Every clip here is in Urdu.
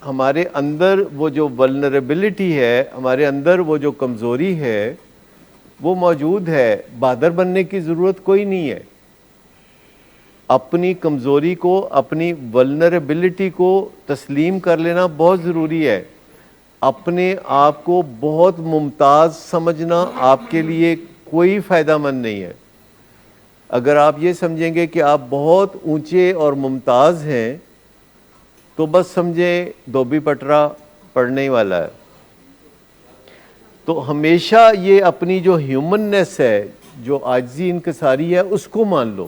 ہمارے اندر وہ جو ولنریبلٹی ہے، ہمارے اندر وہ جو کمزوری ہے وہ موجود ہے. بہادر بننے کی ضرورت کوئی نہیں ہے. اپنی کمزوری کو، اپنی ولنریبلٹی کو تسلیم کر لینا بہت ضروری ہے. اپنے آپ کو بہت ممتاز سمجھنا آپ کے لیے کوئی فائدہ مند نہیں ہے. اگر آپ یہ سمجھیں گے کہ آپ بہت اونچے اور ممتاز ہیں تو بس سمجھیں دھوبی پٹرا پڑنے ہی والا ہے. تو ہمیشہ یہ اپنی جو ہیومننیس ہے، جو عاجزی انکساری ہے، اس کو مان لو.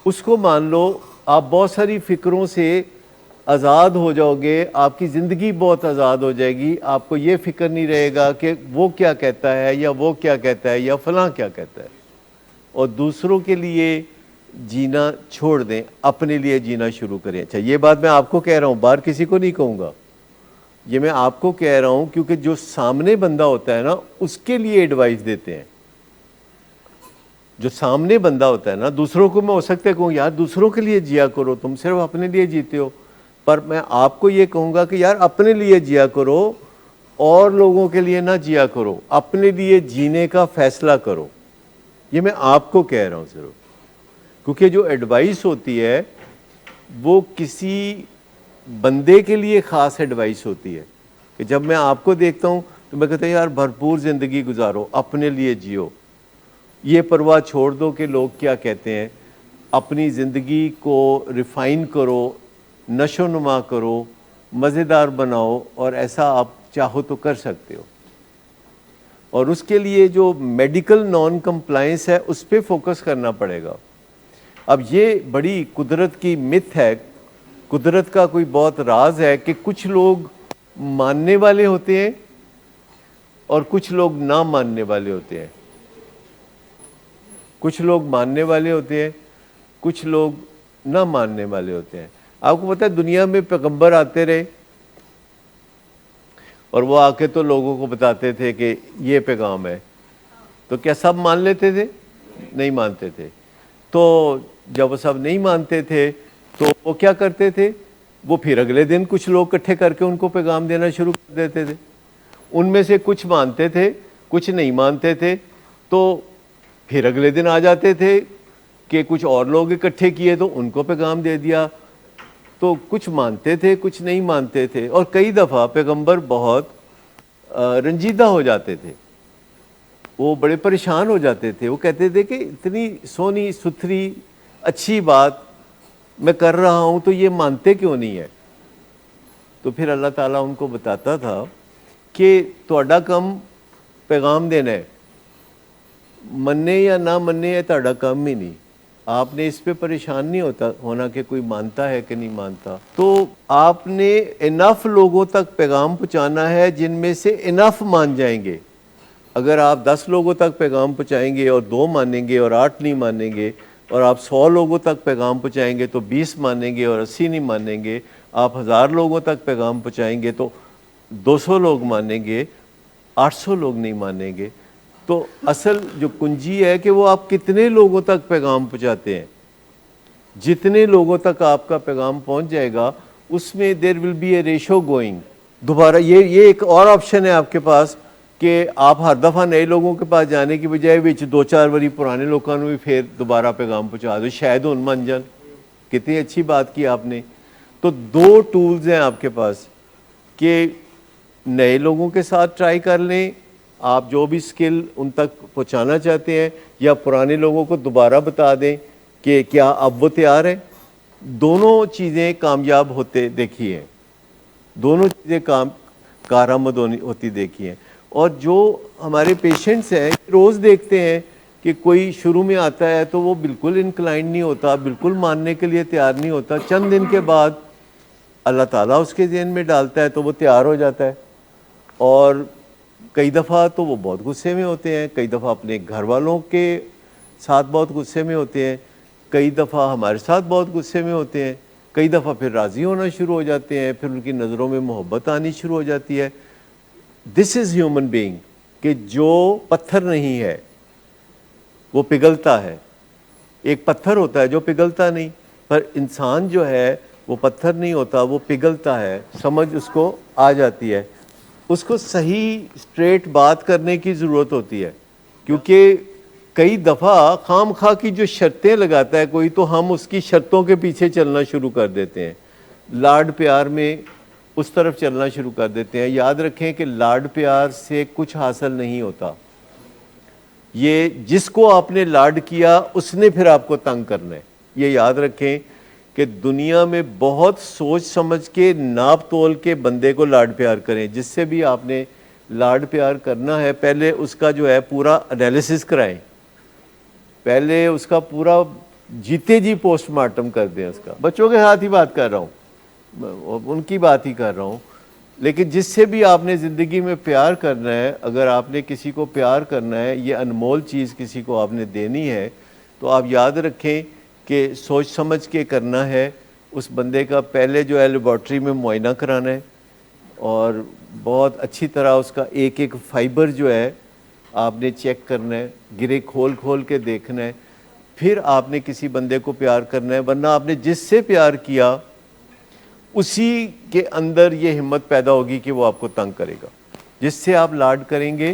اس کو مان لو. آپ بہت ساری فکروں سے آزاد ہو جاؤ گے. آپ کی زندگی بہت آزاد ہو جائے گی. آپ کو یہ فکر نہیں رہے گا کہ وہ کیا کہتا ہے یا وہ کیا کہتا ہے یا فلاں کیا کہتا ہے. اور دوسروں کے لیے جینا چھوڑ دیں، اپنے لیے جینا شروع کریں. اچھا، یہ بات میں آپ کو کہہ رہا ہوں، باہر کسی کو نہیں کہوں گا. یہ میں آپ کو کہہ رہا ہوں کیونکہ جو سامنے بندہ ہوتا ہے نا، اس کے لیے ایڈوائس دیتے ہیں. جو سامنے بندہ ہوتا ہے نا، دوسروں کو میں ہو سکتا ہے کہوں یار دوسروں کے لیے جیا کرو، تم صرف اپنے لیے جیتے ہو. پر میں آپ کو یہ کہوں گا کہ یار اپنے لیے جیا کرو اور لوگوں کے لیے نہ جیا کرو. اپنے لیے جینے کا فیصلہ کرو. یہ میں آپ کو کہہ رہا ہوں صرف. کیونکہ جو ایڈوائس ہوتی ہے وہ کسی بندے کے لیے خاص ایڈوائس ہوتی ہے. کہ جب میں آپ کو دیکھتا ہوں تو میں کہتا ہوں یار بھرپور زندگی گزارو، اپنے لیے جیو. یہ پرواہ چھوڑ دو کہ لوگ کیا کہتے ہیں. اپنی زندگی کو ریفائن کرو، نشو و نما کرو، مزیدار بناؤ، اور ایسا آپ چاہو تو کر سکتے ہو. اور اس کے لیے جو میڈیکل نان کمپلائنس ہے اس پہ فوکس کرنا پڑے گا. اب یہ بڑی قدرت کی مت ہے، قدرت کا کوئی بہت راز ہے کہ کچھ لوگ ماننے والے ہوتے ہیں اور کچھ لوگ نہ ماننے والے ہوتے ہیں. کچھ لوگ ماننے والے ہوتے ہیں، کچھ لوگ نہ ماننے والے ہوتے ہیں. آپ کو پتہ ہے دنیا میں پیغمبر آتے رہے اور وہ آ کے تو لوگوں کو بتاتے تھے کہ یہ پیغام ہے. تو کیا سب مان لیتے تھے؟ نہیں مانتے تھے. تو جب وہ سب نہیں مانتے تھے تو وہ کیا کرتے تھے؟ وہ پھر اگلے دن کچھ لوگ اکٹھے کر کے ان کو پیغام دینا شروع کر دیتے تھے. ان میں سے کچھ مانتے تھے، کچھ نہیں مانتے تھے. تو پھر اگلے دن آ جاتے تھے کہ کچھ اور لوگ اکٹھے کیے تو ان کو پیغام دے دیا. تو کچھ مانتے تھے، کچھ نہیں مانتے تھے. اور کئی دفعہ پیغمبر بہت رنجیدہ ہو جاتے تھے، وہ بڑے پریشان ہو جاتے تھے. وہ کہتے تھے کہ اتنی سونی ستھری اچھی بات میں کر رہا ہوں تو یہ مانتے کیوں نہیں ہے. تو پھر اللہ تعالیٰ ان کو بتاتا تھا کہ تہاڈا کم پیغام دینا ہے، مننے یا نہ مننے ہے تہاڈا کم ہی نہیں. آپ نے اس پہ پریشان نہیں ہونا کہ کوئی مانتا ہے کہ نہیں مانتا. تو آپ نے انف لوگوں تک پیغام پہنچانا ہے جن میں سے انف مان جائیں گے. اگر آپ 10 لوگوں تک پیغام پہنچائیں گے اور 2 مانیں گے اور 8 نہیں مانیں گے، اور آپ 100 لوگوں تک پیغام پہنچائیں گے تو 20 مانیں گے اور 80 نہیں مانیں گے، آپ 1000 لوگوں تک پیغام پہنچائیں گے تو 200 لوگ مانیں گے، 800 لوگ نہیں مانیں گے. تو اصل جو کنجی ہے کہ وہ آپ کتنے لوگوں تک پیغام پہنچاتے ہیں. جتنے لوگوں تک آپ کا پیغام پہنچ جائے گا اس میں there will be a ratio going. دوبارہ یہ ایک اور آپشن ہے آپ کے پاس کہ آپ ہر دفعہ نئے لوگوں کے پاس جانے کی بجائے 2-4 باری پرانے لوگوں نے بھی پھر دوبارہ پیغام پہنچا دو، شاید ان من جان. کتنی اچھی بات کی آپ نے. تو 2 ٹولز ہیں آپ کے پاس کہ نئے لوگوں کے ساتھ ٹرائی کر لیں آپ جو بھی سکل ان تک پہنچانا چاہتے ہیں، یا پرانے لوگوں کو دوبارہ بتا دیں کہ کیا اب وہ تیار ہیں. دونوں چیزیں کامیاب ہوتے دیکھی ہیں، دونوں چیزیں کارآمد ہوتی دیکھی ہیں. اور جو ہمارے پیشنٹس ہیں روز دیکھتے ہیں کہ کوئی شروع میں آتا ہے تو وہ بالکل انکلائنڈ نہیں ہوتا، بالکل ماننے کے لیے تیار نہیں ہوتا. چند دن کے بعد اللہ تعالیٰ اس کے ذہن میں ڈالتا ہے تو وہ تیار ہو جاتا ہے. اور کئی دفعہ تو وہ بہت غصے میں ہوتے ہیں، کئی دفعہ اپنے گھر والوں کے ساتھ بہت غصے میں ہوتے ہیں، کئی دفعہ ہمارے ساتھ بہت غصے میں ہوتے ہیں، کئی دفعہ پھر راضی ہونا شروع ہو جاتے ہیں، پھر ان کی نظروں میں محبت آنی شروع ہو جاتی ہے. دس از ہیومن بینگ کہ جو پتھر نہیں ہے وہ پگھلتا ہے. ایک پتھر ہوتا ہے جو پگھلتا نہیں، پر انسان جو ہے وہ پتھر نہیں ہوتا, وہ پگھلتا ہے, سمجھ اس کو آ جاتی ہے. اس کو صحیح اسٹریٹ بات کرنے کی ضرورت ہوتی ہے, کیونکہ کئی دفعہ خام خواہ کی جو شرطیں لگاتا ہے کوئی, تو ہم اس کی شرطوں کے پیچھے چلنا شروع کر دیتے ہیں, لاڈ پیار میں اس طرف چلنا شروع کر دیتے ہیں. یاد رکھیں کہ لاڈ پیار سے کچھ حاصل نہیں ہوتا. یہ جس کو آپ نے لاڈ کیا اس نے پھر آپ کو تنگ کرنا ہے. یہ یاد رکھیں کہ دنیا میں بہت سوچ سمجھ کے ناپ تول کے بندے کو لاڈ پیار کریں. جس سے بھی آپ نے لاڈ پیار کرنا ہے پہلے اس کا جو ہے پورا انالیسس کرائیں, پہلے اس کا پورا جیتے جی پوسٹ مارٹم کر دیں اس کا. بچوں کے ساتھ ہی بات کر رہا ہوں, ان کی بات ہی کر رہا ہوں. لیکن جس سے بھی آپ نے زندگی میں پیار کرنا ہے, اگر آپ نے کسی کو پیار کرنا ہے, یہ انمول چیز کسی کو آپ نے دینی ہے, تو آپ یاد رکھیں کہ سوچ سمجھ کے کرنا ہے. اس بندے کا پہلے جو ہے لیبارٹری میں معائنہ کرانا ہے, اور بہت اچھی طرح اس کا ایک ایک فائبر جو ہے آپ نے چیک کرنا ہے, گرے کھول کھول کے دیکھنا ہے. پھر آپ نے کسی بندے کو پیار کرنا ہے, ورنہ آپ نے جس سے پیار کیا اسی کے اندر یہ ہمت پیدا ہوگی کہ وہ آپ کو تنگ کرے گا. جس سے آپ لاڈ کریں گے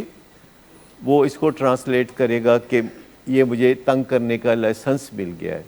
وہ اس کو ٹرانسلیٹ کرے گا کہ یہ مجھے تنگ کرنے کا لائسنس مل گیا ہے.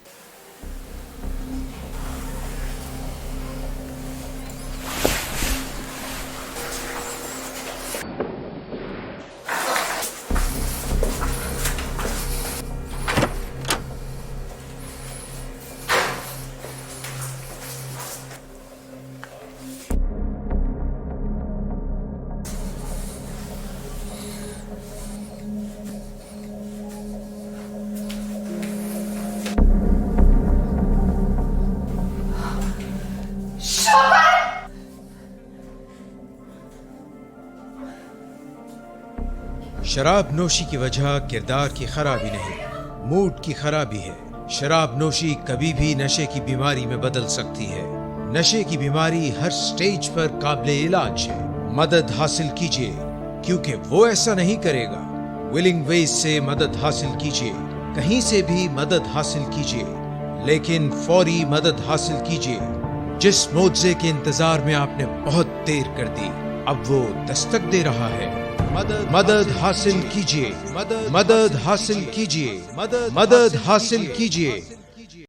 شراب نوشی کی وجہ کردار کی خرابی نہیں، موڈ کی خرابی ہے. شراب نوشی کبھی بھی نشے کی بیماری میں بدل سکتی ہے. نشے کی بیماری ہر سٹیج پر قابل علاج ہے. مدد حاصل کیجیے، کیونکہ وہ ایسا نہیں کرے گا. ولنگ ویز سے مدد حاصل کیجیے، کہیں سے بھی مدد حاصل کیجیے، لیکن فوری مدد حاصل کیجیے. جس معجزے کے انتظار میں آپ نے بہت دیر کر دی، اب وہ دستک دے رہا ہے. مدد حاصل کیجیے، مدد حاصل کیجیے، مدد حاصل کیجیے.